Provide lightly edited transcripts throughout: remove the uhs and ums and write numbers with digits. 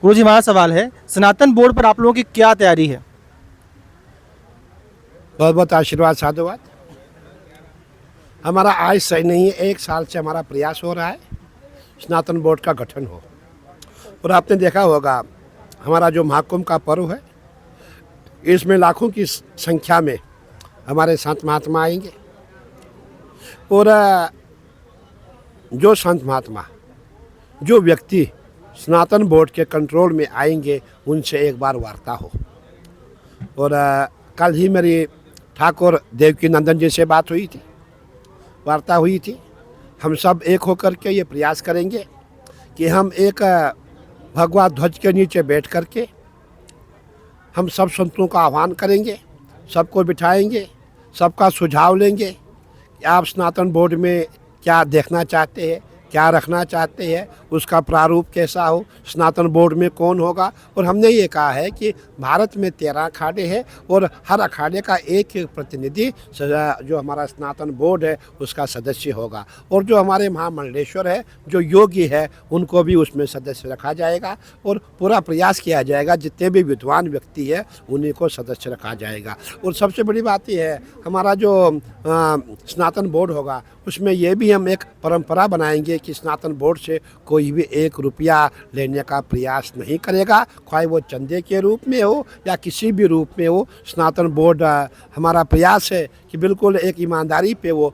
गुरुजी हमारा सवाल है, सनातन बोर्ड पर आप लोगों की क्या तैयारी है? बहुत बहुत आशीर्वाद साधुवाद। हमारा आज सही नहीं है, 1 साल से हमारा प्रयास हो रहा है सनातन बोर्ड का गठन हो। और आपने देखा होगा हमारा जो महाकुंभ का पर्व है, इसमें लाखों की संख्या में हमारे संत महात्मा आएंगे। और जो संत महात्मा, जो व्यक्ति सनातन बोर्ड के कंट्रोल में आएंगे, उनसे एक बार वार्ता हो। और कल ही मेरी ठाकुर देवकी नंदन जी से बात हुई थी, वार्ता हुई थी। हम सब एक होकर के ये प्रयास करेंगे कि हम एक भगवा ध्वज के नीचे बैठ कर के हम सब संतों का आह्वान करेंगे, सबको बिठाएंगे, सबका सुझाव लेंगे कि आप सनातन बोर्ड में क्या देखना चाहते हैं, क्या रखना चाहते हैं, उसका प्रारूप कैसा हो, सनातन बोर्ड में कौन होगा। और हमने ये कहा है कि भारत में 13 अखाड़े हैं और हर अखाड़े का एक एक प्रतिनिधि जो हमारा सनातन बोर्ड है उसका सदस्य होगा। और जो हमारे महामंडलेश्वर है, जो योगी है, उनको भी उसमें सदस्य रखा जाएगा। और पूरा प्रयास किया जाएगा, जितने भी विद्वान व्यक्ति है उन्हीं को सदस्य रखा जाएगा। और सबसे बड़ी बात यह है, हमारा जो सनातन बोर्ड होगा उसमें यह भी हम एक परंपरा बनाएंगे कि सनातन बोर्ड से कोई भी 1 रुपया लेने का प्रयास नहीं करेगा, चाहे वो चंदे के रूप में हो या किसी भी रूप में हो। सनातन बोर्ड हमारा प्रयास है कि बिल्कुल एक ईमानदारी पे वो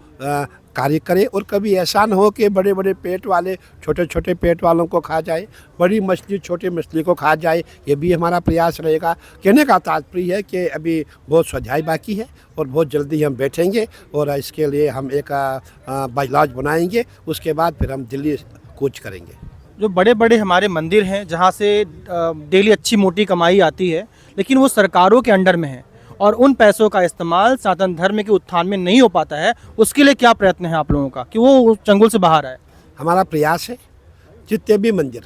कार्य करे। और कभी ऐसा न हो कि बड़े बड़े पेट वाले छोटे छोटे पेट वालों को खा जाए, बड़ी मछली छोटी मछली को खा जाए, ये भी हमारा प्रयास रहेगा। कहने का तात्पर्य है कि अभी बहुत स्वाध्याय बाकी है और बहुत जल्दी हम बैठेंगे और इसके लिए हम एक बजलाज बनाएंगे। उसके बाद फिर हम दिल्ली कूच करेंगे। जो बड़े बड़े हमारे मंदिर हैं जहाँ से डेली अच्छी मोटी कमाई आती है, लेकिन वो सरकारों के अंडर में है और उन पैसों का इस्तेमाल सनातन धर्म के उत्थान में नहीं हो पाता है, उसके लिए क्या प्रयत्न है आप लोगों का कि वो उस चंगुल से बाहर आए? हमारा प्रयास है जितने भी मंदिर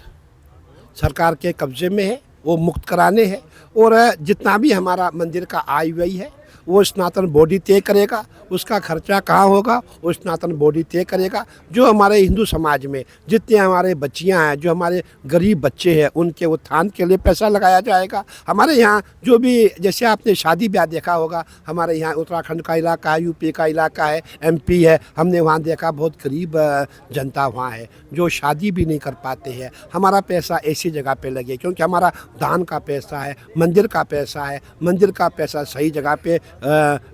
सरकार के कब्जे में है वो मुक्त कराने हैं। और जितना भी हमारा मंदिर का आय व्यय है वो सनातन बोर्ड ही तय करेगा। उसका खर्चा कहाँ होगा वो सनातन बोर्ड ही तय करेगा। जो हमारे हिंदू समाज में जितने हमारे बच्चियाँ हैं, जो हमारे गरीब बच्चे हैं, उनके उत्थान के लिए पैसा लगाया जाएगा। हमारे यहाँ जो भी, जैसे आपने शादी ब्याह देखा होगा, हमारे यहाँ उत्तराखंड का इलाका है, यूपी का इलाका है, MP है, हमने वहाँ देखा बहुत गरीब जनता वहाँ है जो शादी भी नहीं कर पाते हैं। हमारा पैसा ऐसी जगह पे लगे क्योंकि हमारा दान का पैसा है, मंदिर का पैसा है, मंदिर का पैसा सही जगह पे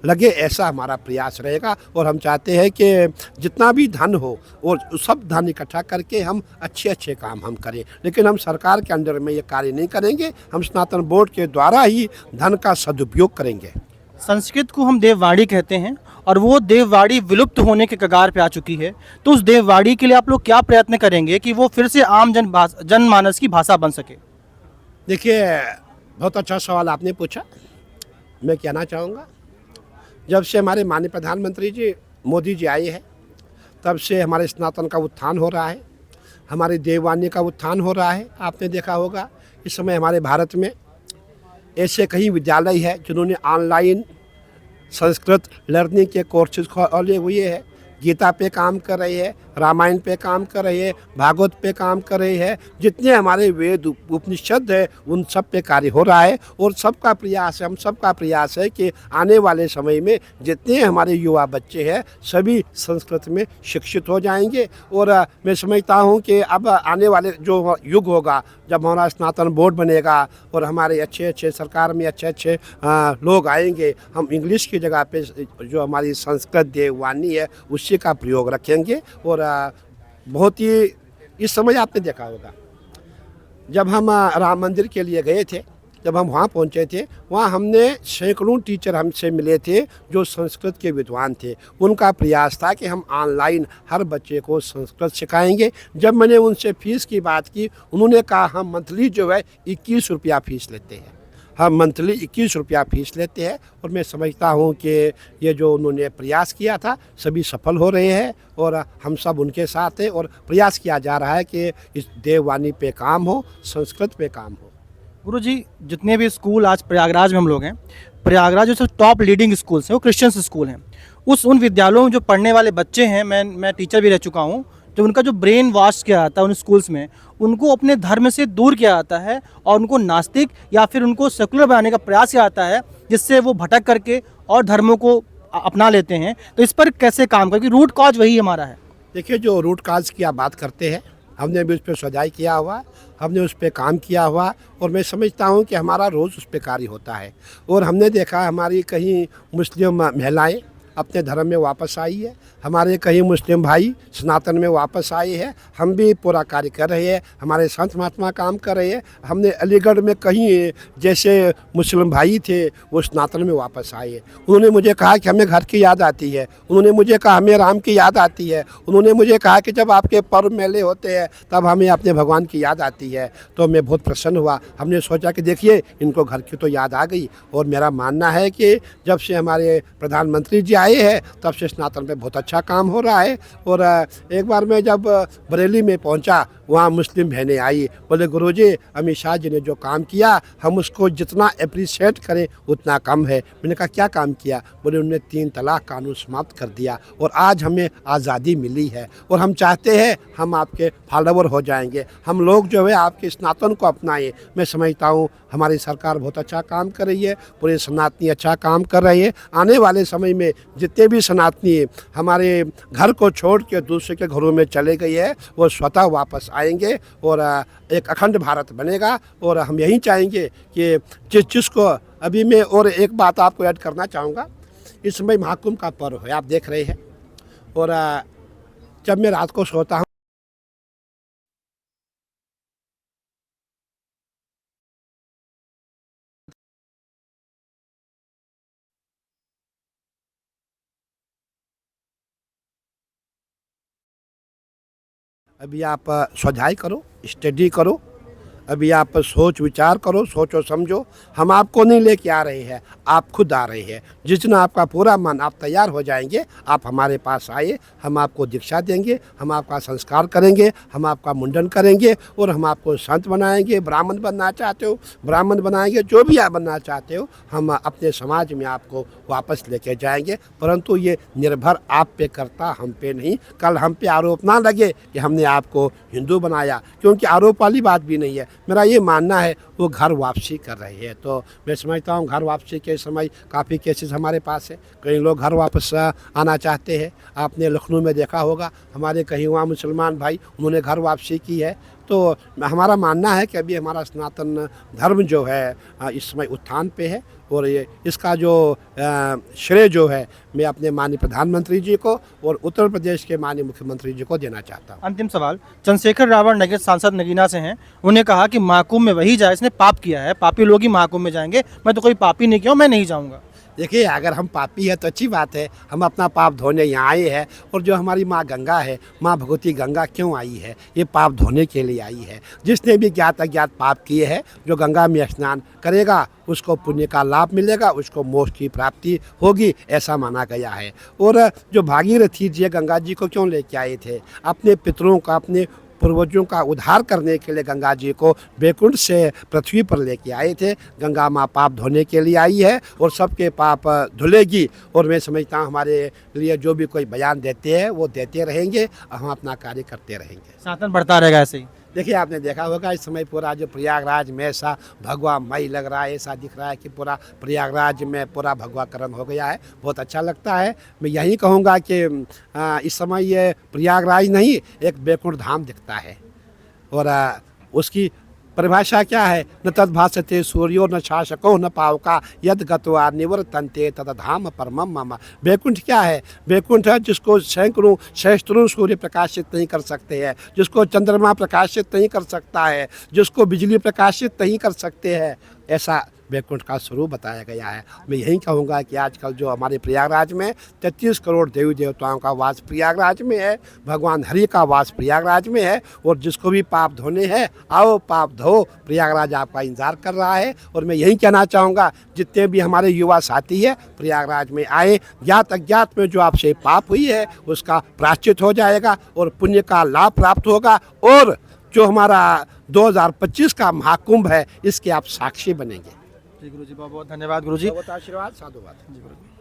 लगे, ऐसा हमारा प्रयास रहेगा। और हम चाहते हैं कि जितना भी धन हो और सब धन इकट्ठा करके हम अच्छे अच्छे काम हम करें, लेकिन हम सरकार के अंडर में ये कार्य नहीं करेंगे। हम सनातन बोर्ड के द्वारा ही धन का सदुपयोग करेंगे। संस्कृत को हम देववाणी कहते हैं और वो देववाणी विलुप्त होने के कगार पे आ चुकी है, तो उस देववाणी के लिए आप लोग क्या प्रयत्न करेंगे कि वो फिर से आम जनमानस की भाषा बन सके? देखिए, बहुत अच्छा सवाल आपने पूछा। मैं कहना चाहूँगा, जब से हमारे माननीय प्रधानमंत्री जी मोदी जी आए हैं, तब से हमारे सनातन का उत्थान हो रहा है, हमारी देववाणी का उत्थान हो रहा है। आपने देखा होगा इस समय हमारे भारत में ऐसे कई विद्यालय हैं जिन्होंने ऑनलाइन संस्कृत लर्निंग के कोर्सेज खोले हुए हैं। गीता पे काम कर रहे हैं, रामायण पे काम कर रहे हैं, भागवत पे काम कर रहे हैं। जितने हमारे वेद उपनिषद है उन सब पे कार्य हो रहा है। और सबका प्रयास है, हम सबका प्रयास है कि आने वाले समय में जितने हमारे युवा बच्चे हैं सभी संस्कृत में शिक्षित हो जाएंगे। और मैं समझता हूँ कि अब आने वाले जो युग होगा, जब हमारा सनातन बोर्ड बनेगा और हमारे अच्छे अच्छे सरकार में अच्छे अच्छे लोग आएंगे, हम इंग्लिश की जगह पे जो हमारी संस्कृत देववाणी है उसी का प्रयोग रखेंगे। और बहुत ही इस समय आपने देखा होगा, जब हम राम मंदिर के लिए गए थे, जब हम वहाँ पहुँचे थे, वहाँ हमने सैकड़ों टीचर हमसे मिले थे जो संस्कृत के विद्वान थे। उनका प्रयास था कि हम ऑनलाइन हर बच्चे को संस्कृत सिखाएंगे। जब मैंने उनसे फ़ीस की बात की, उन्होंने कहा हम मंथली जो है 21 रुपया फ़ीस लेते हैं, हम मंथली 21 रुपया फ़ीस लेते हैं। और मैं समझता हूँ कि ये जो उन्होंने प्रयास किया था सभी सफल हो रहे हैं और हम सब उनके साथ हैं। और प्रयास किया जा रहा है कि इस देववाणी पे काम हो, संस्कृत पे काम हो। गुरुजी, जितने भी स्कूल आज प्रयागराज में हम लोग हैं, प्रयागराज जो टॉप लीडिंग स्कूल्स हैं वो क्रिश्चियन स्कूल हैं। उन विद्यालयों में जो पढ़ने वाले बच्चे हैं, मैं टीचर भी रह चुका हूँ, जब उनका जो ब्रेन वॉश किया जाता है उन स्कूल्स में, उनको अपने धर्म से दूर किया जाता है और उनको नास्तिक या फिर उनको सेकुलर बनाने का प्रयास किया जाता है, जिससे वो भटक करके और धर्मों को अपना लेते हैं। तो इस पर कैसे काम करें, क्योंकि रूट कॉज वही हमारा है। देखिए, जो रूट काज की आप बात करते हैं, हमने भी उस पर सुधार किया हुआ, हमने उस पर काम किया हुआ, और मैं समझता हूँ कि हमारा रोज़ उस पर कार्य होता है। और हमने देखा हमारी कहीं मुस्लिम महिलाएं अपने धर्म में वापस आई है, हमारे कहीं मुस्लिम भाई सनातन में वापस आए हैं, हम भी पूरा कार्य कर रहे हैं, हमारे संत महात्मा काम कर रहे हैं। हमने अलीगढ़ में कहीं जैसे मुस्लिम भाई थे वो सनातन में वापस आए, उन्होंने मुझे कहा कि हमें घर की याद आती है, उन्होंने मुझे कहा हमें राम की याद आती है, उन्होंने मुझे कहा कि जब आपके पर्व मेले होते हैं तब हमें अपने भगवान की याद आती है। तो मैं बहुत प्रसन्न हुआ, हमने सोचा कि देखिए इनको घर की तो याद आ गई। और मेरा मानना है कि जब से हमारे प्रधानमंत्री जी आए हैं तब से सनातन में बहुत अच्छा काम हो रहा है। और एक बार मैं जब बरेली में पहुंचा, वहाँ मुस्लिम बहनें आई, बोले गुरुजी अमित शाह जी ने जो काम किया हम उसको जितना अप्रिशिएट करें उतना कम है। मैंने कहा क्या काम किया? बोले उन्होंने 3 तलाक कानून समाप्त कर दिया और आज हमें आज़ादी मिली है और हम चाहते हैं हम आपके फॉलोवर हो जाएंगे, हम लोग जो है आपके सनातन को अपनाएं। मैं समझता हूँ हमारी सरकार बहुत अच्छा काम कर रही है, पूरे सनातनी अच्छा काम कर रहे हैं। आने वाले समय में जितने भी सनातनी हमारे घर को छोड़ के दूसरे के घरों में चले गए हैं वो स्वतः वापस आएंगे और एक अखंड भारत बनेगा। और हम यही चाहेंगे कि जिसको अभी मैं और एक बात आपको ऐड करना चाहूँगा, इस समय महाकुंभ का पर्व है, आप देख रहे हैं। और जब मैं रात को सोता हूँ अभी आप स्वाध्याय करो, स्टडी करो, अभी आप सोच विचार करो, सोचो समझो। हम आपको नहीं लेके आ रहे हैं, आप खुद आ रहे हैं। जिस दिन आपका पूरा मन आप तैयार हो जाएंगे, आप हमारे पास आए, हम आपको दीक्षा देंगे, हम आपका संस्कार करेंगे, हम आपका मुंडन करेंगे और हम आपको संत बनाएंगे। ब्राह्मण बनना चाहते हो ब्राह्मण बनाएंगे, जो भी आप बनना चाहते हो हम अपने समाज में आपको वापस लेके जाएंगे। परंतु ये निर्भर आप पे करता, हम पे नहीं। कल हम पे आरोप ना लगे कि हमने आपको हिंदू बनाया, क्योंकि आरोप वाली बात भी नहीं है। मेरा ये मानना है वो घर वापसी कर रहे हैं। तो मैं समझता हूँ घर वापसी के समय काफ़ी केसेस हमारे पास है, कई लोग घर वापस आना चाहते हैं। आपने लखनऊ में देखा होगा हमारे कहीं वहाँ मुसलमान भाई उन्होंने घर वापसी की है। तो हमारा मानना है कि अभी हमारा सनातन धर्म जो है इस समय उत्थान पे है और ये इसका जो श्रेय जो है मैं अपने माननीय प्रधानमंत्री जी को और उत्तर प्रदेश के माननीय मुख्यमंत्री जी को देना चाहता हूँ। अंतिम सवाल, चंद्रशेखर रावण नगर सांसद नगीना से हैं, उन्होंने कहा कि महाकुंभ में वही जाए इसने पाप किया है, पापी लोग ही महाकुंभ में जाएंगे, मैं तो कोई पापी नहीं किया हूँ, मैं नहीं जाऊँगा। देखिए, अगर हम पापी है तो अच्छी बात है, हम अपना पाप धोने यहाँ आए हैं। और जो हमारी माँ गंगा है, माँ भगवती गंगा क्यों आई है? ये पाप धोने के लिए आई है। जिसने भी ज्ञात अज्ञात पाप किए हैं, जो गंगा में स्नान करेगा उसको पुण्य का लाभ मिलेगा, उसको मोक्ष की प्राप्ति होगी, ऐसा माना गया है। और जो भागीरथी जी गंगा जी को क्यों लेके आए थे? अपने पितरों का, अपने पूर्वजों का उद्धार करने के लिए गंगा जी को बैकुंठ से पृथ्वी पर लेके आए थे। गंगा माँ पाप धोने के लिए आई है और सबके पाप धुलेगी। और मैं समझता हूँ हमारे लिए जो भी कोई बयान देते हैं वो देते रहेंगे, हम अपना कार्य करते रहेंगे। सनातन बढ़ता रहेगा ऐसे ही। देखिए, आपने देखा होगा इस समय पूरा जो प्रयागराज में ऐसा भगवा मई लग रहा है, ऐसा दिख रहा है कि पूरा प्रयागराज में पूरा भगवाकरण हो गया है। बहुत अच्छा लगता है। मैं यही कहूँगा कि इस समय ये प्रयागराज नहीं एक बैकुंठ धाम दिखता है। और उसकी परिभाषा क्या है? न तद्भासते सूर्यो न शासको न पावका यद गत्वा निवर्तन्ते तद धाम परमम मम। बैकुंठ क्या है? बैकुंठ है जिसको सैकड़ों सहस्त्रों सूर्य प्रकाशित नहीं कर सकते हैं, जिसको चंद्रमा प्रकाशित नहीं कर सकता है, जिसको बिजली प्रकाशित नहीं कर सकते हैं, ऐसा बैकुंठ का स्वरूप बताया गया है। मैं यही कहूँगा कि आजकल जो हमारे प्रयागराज में 33 करोड़ देवी देवताओं का वास प्रयागराज में है, भगवान हरि का वास प्रयागराज में है। और जिसको भी पाप धोने हैं आओ पाप धो, प्रयागराज आपका इंतजार कर रहा है। और मैं यही कहना चाहूँगा जितने भी हमारे युवा साथी है प्रयागराज में आए, ज्ञात अज्ञात में जो आपसे पाप हुई है उसका प्रायश्चित हो जाएगा और पुण्य का लाभ प्राप्त होगा। और जो हमारा 2025 का महाकुंभ है इसके आप साक्षी बनेंगे। जी गुरुजी, बहुत बहुत धन्यवाद गुरुजी। बहुत आशीर्वाद, साधुवाद। जी गुरुजी।